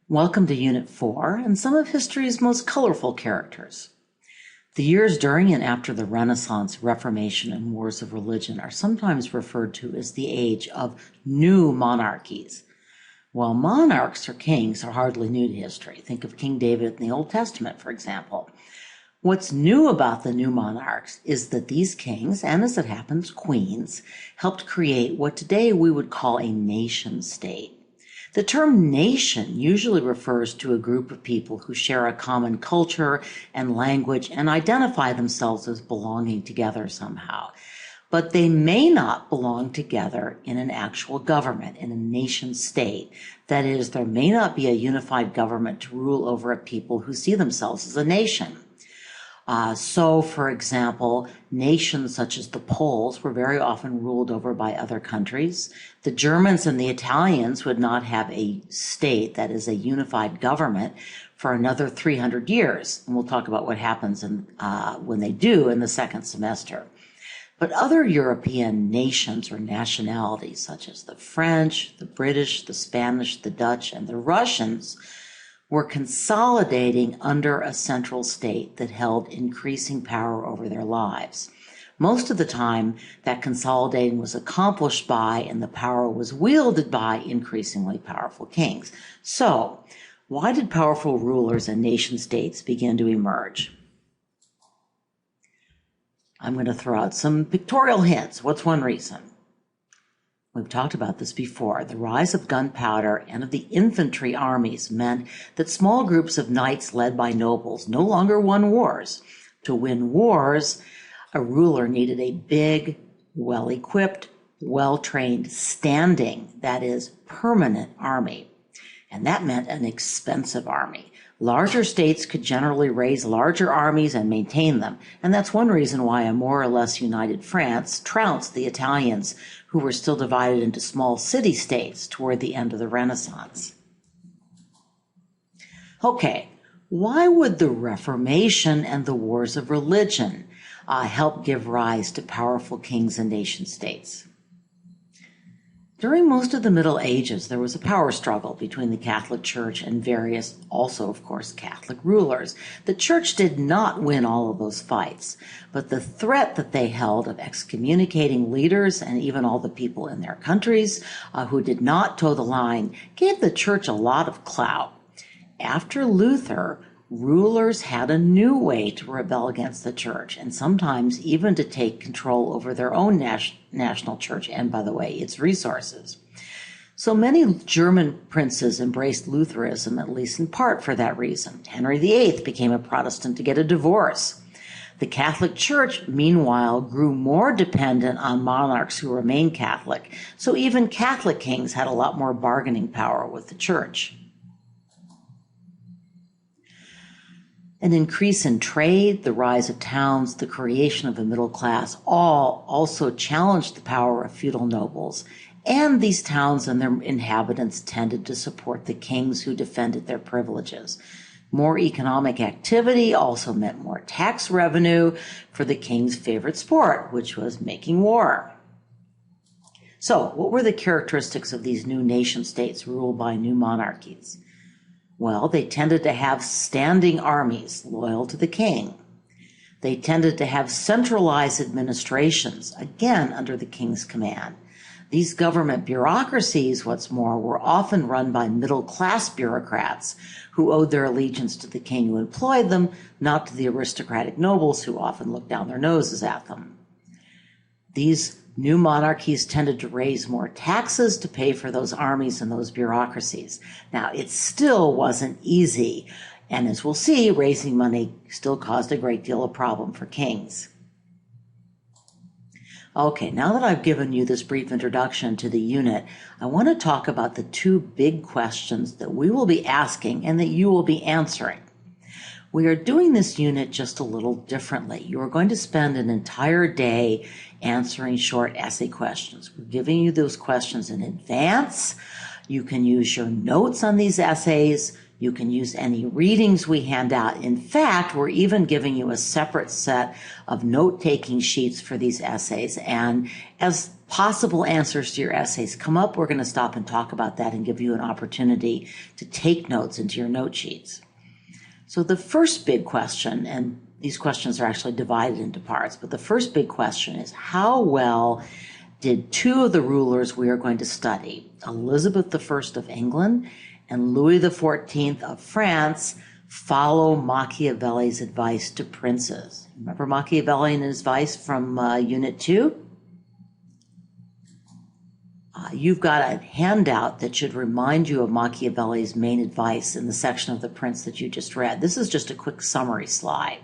Welcome to Unit 4 and some of history's most colorful characters. The years during and after the Renaissance, Reformation, and wars of religion are sometimes referred to as the age of new monarchies. While monarchs or kings are hardly new to history, think of King David in the Old Testament, for example. What's new about the new monarchs is that these kings, and as it happens, queens, helped create what today we would call a nation state. The term nation usually refers to a group of people who share a common culture and language and identify themselves as belonging together somehow. But they may not belong together in an actual government, in a nation state. That is, there may not be a unified government to rule over a people who see themselves as a nation. So, for example, nations such as the Poles were very often ruled over by other countries. The Germans and the Italians would not have a state, that is a unified government, for another 300 years. And we'll talk about what happens when they do in the second semester. But other European nations or nationalities, such as the French, the British, the Spanish, the Dutch, and the Russians, were consolidating under a central state that held increasing power over their lives. Most of the time, that consolidating was accomplished by and the power was wielded by increasingly powerful kings. So, why did powerful rulers and nation states begin to emerge? I'm going to throw out some pictorial hints. What's one reason? We've talked about this before. The rise of gunpowder and of the infantry armies meant that small groups of knights led by nobles no longer won wars. To win wars, a ruler needed a big, well-equipped, well-trained, standing, that is, permanent army. And that meant an expensive army. Larger states could generally raise larger armies and maintain them, and that's one reason why a more or less united France trounced the Italians, who were still divided into small city-states toward the end of the Renaissance. Okay, why would the Reformation and the wars of religion help give rise to powerful kings and nation-states? During most of the Middle Ages, there was a power struggle between the Catholic Church and various, also of course, Catholic rulers. The Church did not win all of those fights, but the threat that they held of excommunicating leaders and even all the people in their countries who did not toe the line gave the Church a lot of clout. After Luther, rulers had a new way to rebel against the church and sometimes even to take control over their own national church and, by the way, its resources. So many German princes embraced Lutheranism, at least in part for that reason. Henry VIII became a Protestant to get a divorce. The Catholic Church, meanwhile, grew more dependent on monarchs who remained Catholic, so even Catholic kings had a lot more bargaining power with the church. An increase in trade, the rise of towns, the creation of a middle class, all also challenged the power of feudal nobles, and these towns and their inhabitants tended to support the kings who defended their privileges. More economic activity also meant more tax revenue for the king's favorite sport, which was making war. So, what were the characteristics of these new nation states ruled by new monarchies? Well, they tended to have standing armies loyal to the king. They tended to have centralized administrations, again under the king's command. These government bureaucracies, what's more, were often run by middle-class bureaucrats who owed their allegiance to the king who employed them, not to the aristocratic nobles who often looked down their noses at them. These new monarchies tended to raise more taxes to pay for those armies and those bureaucracies. Now, it still wasn't easy, and as we'll see, raising money still caused a great deal of problem for kings. Okay, now that I've given you this brief introduction to the unit, I want to talk about the two big questions that we will be asking and that you will be answering. We are doing this unit just a little differently. You are going to spend an entire day answering short essay questions. We're giving you those questions in advance. You can use your notes on these essays You can use any readings we hand out. In fact, we're even giving you a separate set of note-taking sheets for these essays. And as possible answers to your essays come up, we're going to stop and talk about that and give you an opportunity to take notes into your note sheets. So the first big question, and these questions are actually divided into parts, but the first big question is, how well did two of the rulers we are going to study, Elizabeth I of England and Louis XIV of France, follow Machiavelli's advice to princes? Remember Machiavelli and his advice from Unit 2? You've got a handout that should remind you of Machiavelli's main advice in the section of The Prince that you just read. This is just a quick summary slide.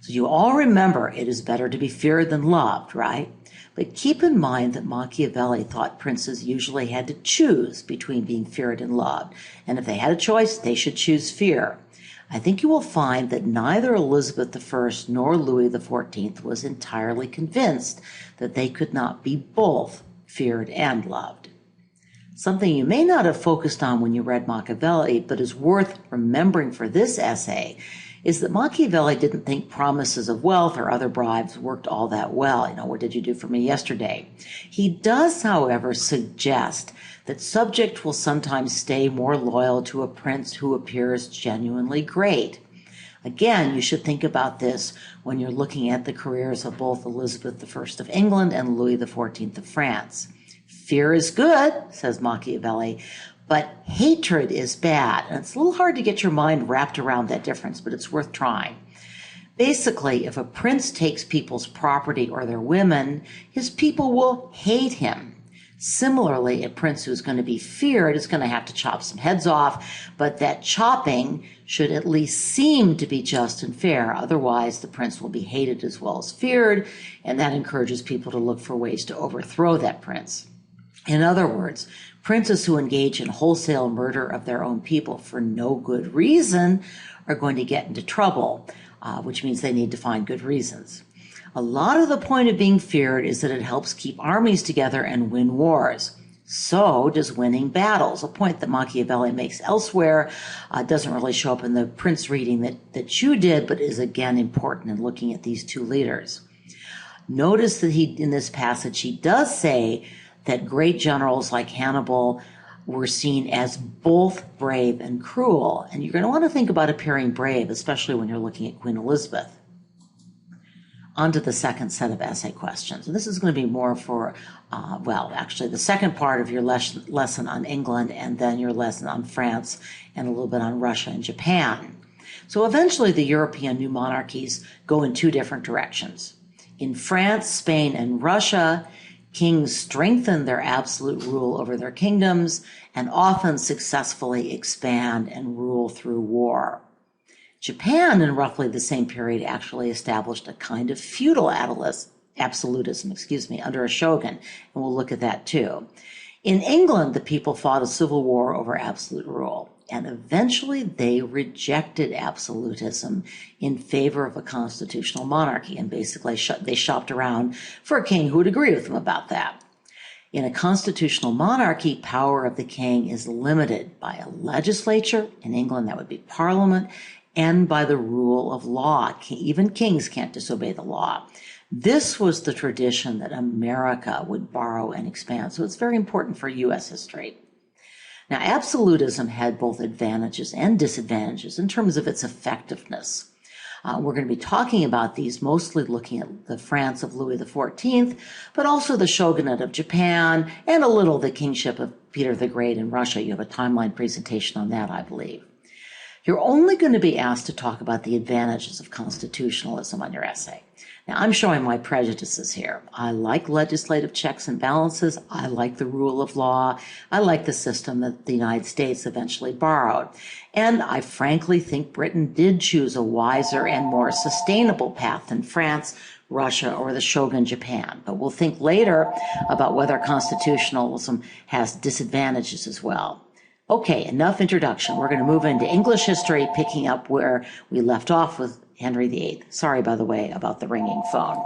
So you all remember it is better to be feared than loved, right? But keep in mind that Machiavelli thought princes usually had to choose between being feared and loved. And if they had a choice, they should choose fear. I think you will find that neither Elizabeth I nor Louis XIV was entirely convinced that they could not be both feared and loved. Something you may not have focused on when you read Machiavelli, but is worth remembering for this essay, is that Machiavelli didn't think promises of wealth or other bribes worked all that well. What did you do for me yesterday? He does, however, suggest that subjects will sometimes stay more loyal to a prince who appears genuinely great. Again, you should think about this when you're looking at the careers of both Elizabeth I of England and Louis XIV of France. Fear is good, says Machiavelli, but hatred is bad. And it's a little hard to get your mind wrapped around that difference, but it's worth trying. Basically, if a prince takes people's property or their women, his people will hate him. Similarly, a prince who's going to be feared is going to have to chop some heads off, but that chopping should at least seem to be just and fair. Otherwise, the prince will be hated as well as feared, and that encourages people to look for ways to overthrow that prince. In other words, princes who engage in wholesale murder of their own people for no good reason are going to get into trouble, which means they need to find good reasons. A lot of the point of being feared is that it helps keep armies together and win wars. So does winning battles, a point that Machiavelli makes elsewhere. Doesn't really show up in the Prince reading that you did, but is again important in looking at these two leaders. Notice that in this passage, he does say that great generals like Hannibal were seen as both brave and cruel. And you're going to want to think about appearing brave, especially when you're looking at Queen Elizabeth. On to the second set of essay questions. And this is going to be more for, actually the second part of your lesson on England and then your lesson on France and a little bit on Russia and Japan. So eventually the European new monarchies go in two different directions. In France, Spain, and Russia, kings strengthen their absolute rule over their kingdoms and often successfully expand and rule through war. Japan, in roughly the same period, actually established a kind of feudal absolutism, under a shogun, and we'll look at that too. In England, the people fought a civil war over absolute rule, and eventually they rejected absolutism in favor of a constitutional monarchy, and basically they shopped around for a king who would agree with them about that. In a constitutional monarchy, power of the king is limited by a legislature. In England, that would be Parliament, and by the rule of law. Even kings can't disobey the law. This was the tradition that America would borrow and expand, so it's very important for U.S. history. Now, absolutism had both advantages and disadvantages in terms of its effectiveness. We're going to be talking about these, mostly looking at the France of Louis XIV, but also the shogunate of Japan, and a little the kingship of Peter the Great in Russia. You have a timeline presentation on that, I believe. You're only going to be asked to talk about the advantages of constitutionalism on your essay. Now, I'm showing my prejudices here. I like legislative checks and balances. I like the rule of law. I like the system that the United States eventually borrowed. And I frankly think Britain did choose a wiser and more sustainable path than France, Russia, or the shogun Japan. But we'll think later about whether constitutionalism has disadvantages as well. Okay, enough introduction. We're going to move into English history, picking up where we left off with Henry VIII. Sorry, by the way, about the ringing phone.